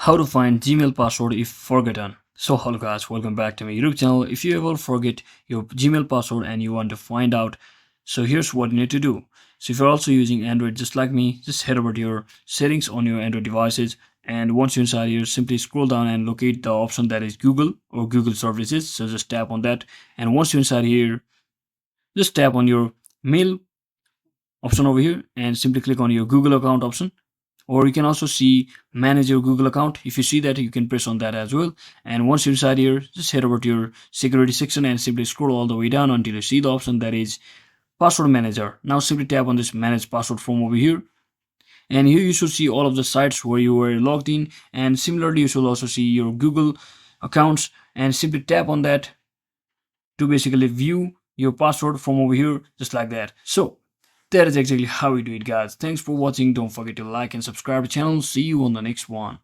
How to find Gmail password if forgotten. So hello guys, welcome back to my YouTube channel. If you ever forget your Gmail password and you want to find out, so here's what you need to do. So if you're also using Android just like me, just head over to your settings on your Android devices, and once you're inside here, simply scroll down and locate the option that is Google or Google Services. So just tap on that, and once you're inside here, just tap on your mail option over here and simply click on your Google account option, or you can also see manage your Google account. If you see that, you can press on that as well. And once you're inside here, just head over to your security section and simply scroll all the way down until you see the option that is password manager. Now simply tap on this manage password form over here, and here you should see all of the sites where you were logged in, and similarly you should also see your Google accounts, and simply tap on that to basically view your password from over here, just like that. So that is exactly how we do it, guys. Thanks for watching. Don't forget to like and subscribe to the channel. See you on the next one.